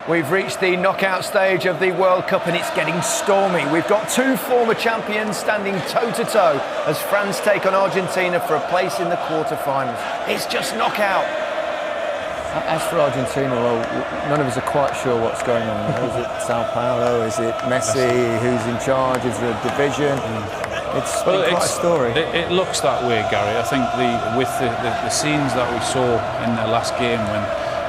We've reached the knockout stage of the World Cup and it's getting stormy. We've got two former champions standing toe-to-toe as France take on Argentina for a place in the quarter-finals. It's just knockout. As for Argentina, well, none of us are quite sure what's going on. Is it Sao Paulo? Is it Messi? Who's in charge? Is there a division? It's quite a story. It looks that way, Gary. I think with the scenes that we saw in the last game when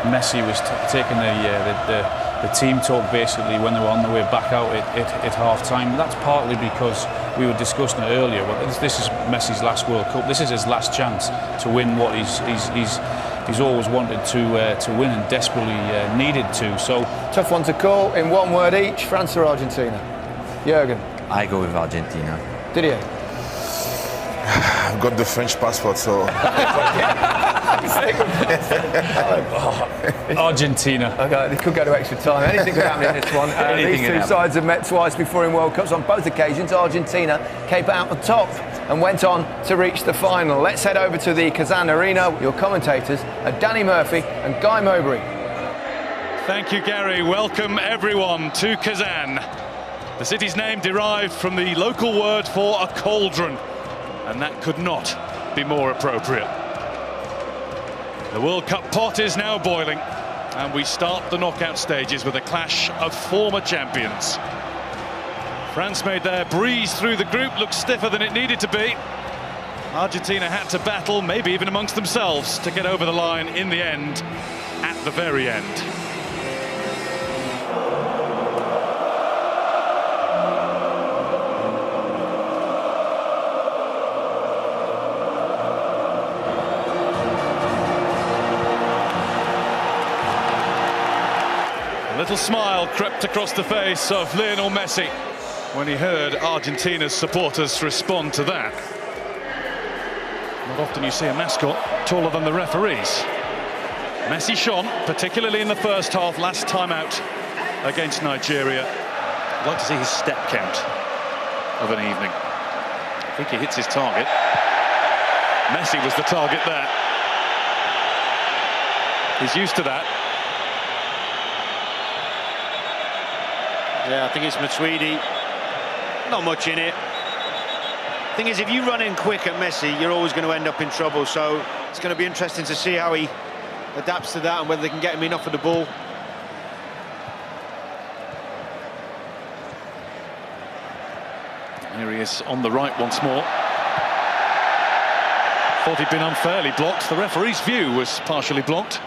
Messi was taking the team talk basically when they were on their way back out at half-time. That's partly because we were discussing it earlier. Well, this is Messi's last World Cup. This is his last chance to win what he's always wanted to win and desperately needed to. So tough one to call. In one word each, France or Argentina? Jürgen? I go with Argentina. Didier? I've got the French passport, so... Argentina. Okay, they could go to extra time. Anything could happen in this one. These two sides have met twice before in World Cups. On both occasions, Argentina came out on top and went on to reach the final. Let's head over to the Kazan Arena. Your commentators are Danny Murphy and Guy Mowbray. Thank you, Gary. Welcome, everyone, to Kazan. The city's name derived from the local word for a cauldron, and that could not be more appropriate. The World Cup pot is now boiling, and we start the knockout stages with a clash of former champions. France made their breeze through the group, looked stiffer than it needed to be. Argentina had to battle, maybe even amongst themselves, to get over the line in the end, at the very end. A little smile crept across the face of Lionel Messi when he heard Argentina's supporters respond to that. Not often you see a mascot taller than the referees. Messi shone, particularly in the first half, last time out against Nigeria. I'd like to see his step count of an evening. I think he hits his target. Messi was the target there. He's used to that. Yeah, I think it's Matuidi. Not much in it. Thing is, if you run in quick at Messi, you're always going to end up in trouble. So it's going to be interesting to see how he adapts to that and whether they can get him enough of the ball. Here he is on the right once more. Thought he'd been unfairly blocked. The referee's view was partially blocked.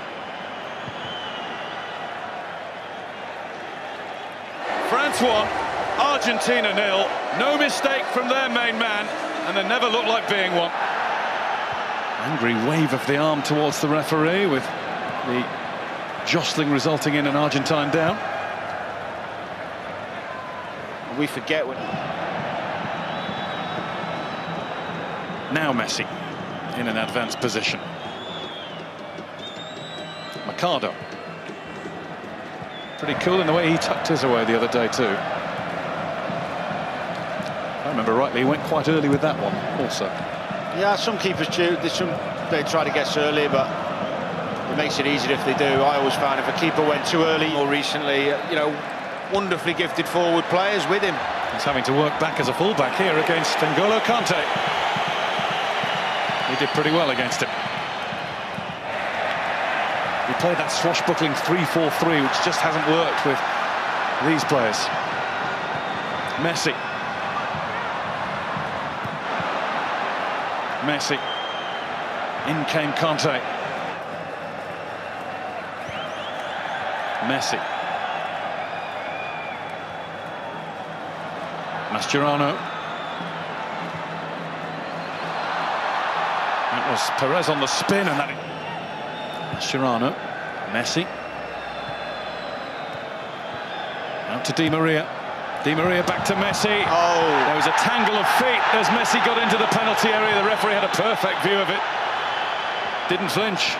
France 1, Argentina 0. No mistake from their main man, and there never looked like being one. Angry wave of the arm towards the referee, with the jostling resulting in an Argentine down. We forget when... Now Messi in an advanced position. Mercado. Pretty cool in the way he tucked his away the other day too. If I remember rightly, he went quite early with that one also. Yeah, some keepers do. They try to guess early, but it makes it easier if they do. I always found if a keeper went too early, more recently, you know, wonderfully gifted forward players with him. He's having to work back as a fullback here against N'Golo Kante. He did pretty well against him. He played that swashbuckling 3-4-3, which just hasn't worked with these players. Messi. Messi. In came Kante. Messi. Mascherano. That was Perez on the spin, and that... Mascherano, Messi. Out to Di Maria. Di Maria back to Messi. Oh! There was a tangle of feet as Messi got into the penalty area. The referee had a perfect view of it. Didn't flinch.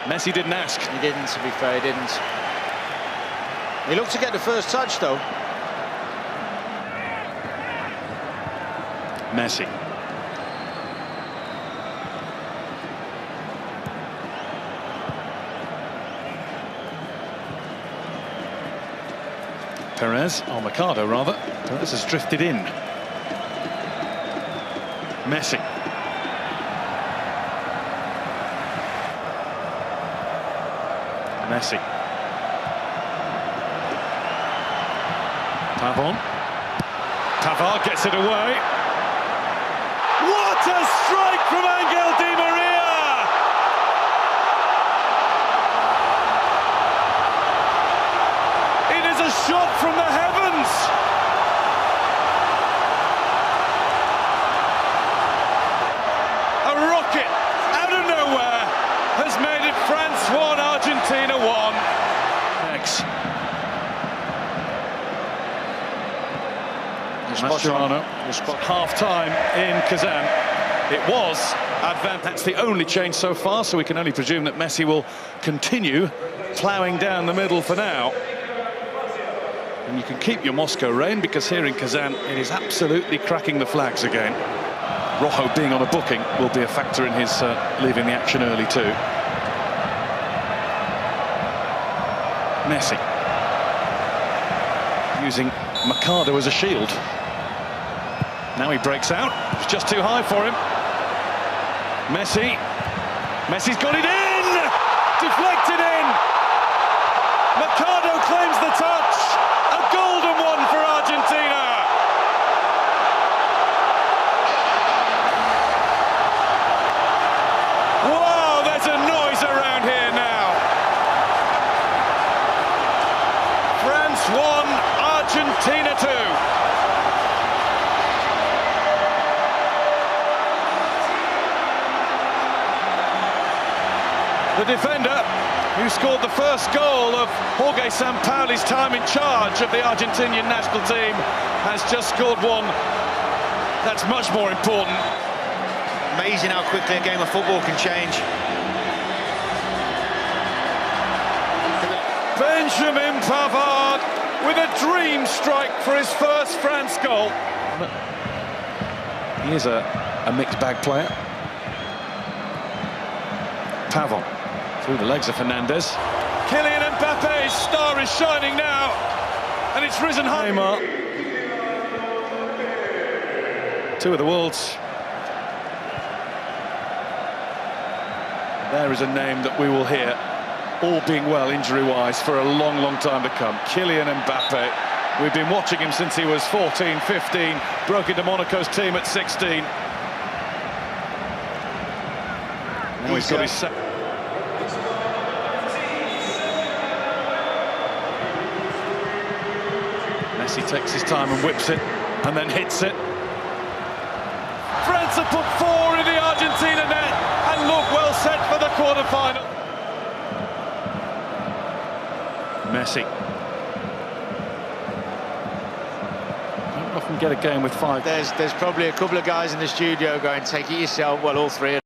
Messi didn't ask. He didn't, to be fair, he didn't. He looked to get the first touch, though. Messi. Perez, or Mercado rather. Perez has drifted in. Messi. Messi. Pavon. Pavard gets it away. What a strike from Angel Di Maria! It is a shot from the heavens! A rocket out of nowhere has made it France 1, Argentina 1. Next. Mascherano. Half-time in Kazan. It was advanced. That's the only change so far, so we can only presume that Messi will continue ploughing down the middle for now. And you can keep your Moscow reign, because here in Kazan it is absolutely cracking the flags again. Rojo being on a booking will be a factor in his leaving the action early too. Messi using Mercado as a shield. Now he breaks out. It's just too high for him. Messi. Messi's got it in! Deflected in! Mercado claims the touch. A golden one for Argentina. Wow, there's a noise around here now. France 1, Argentina 2. The defender who scored the first goal of Jorge Sampaoli's time in charge of the Argentinian national team has just scored one. That's much more important. Amazing how quickly a game of football can change. Benjamin Pavard with a dream strike for his first France goal. He is a mixed bag player. Pavon. Through the legs of Fernandez. Kylian Mbappe's star is shining now, and it's risen high. Neymar. Two of the world's. There is a name that we will hear, all being well injury-wise, for a long, long time to come. Kylian Mbappe. We've been watching him since he was 14, 15, broke into Monaco's team at 16. Now he's got his second. Messi takes his time and whips it, and then hits it. France have put 4 in the Argentina net, and look well set for the quarter-final. Messi. Don't often get a game with 5. There's probably a couple of guys in the studio going, take it yourself. Well, all three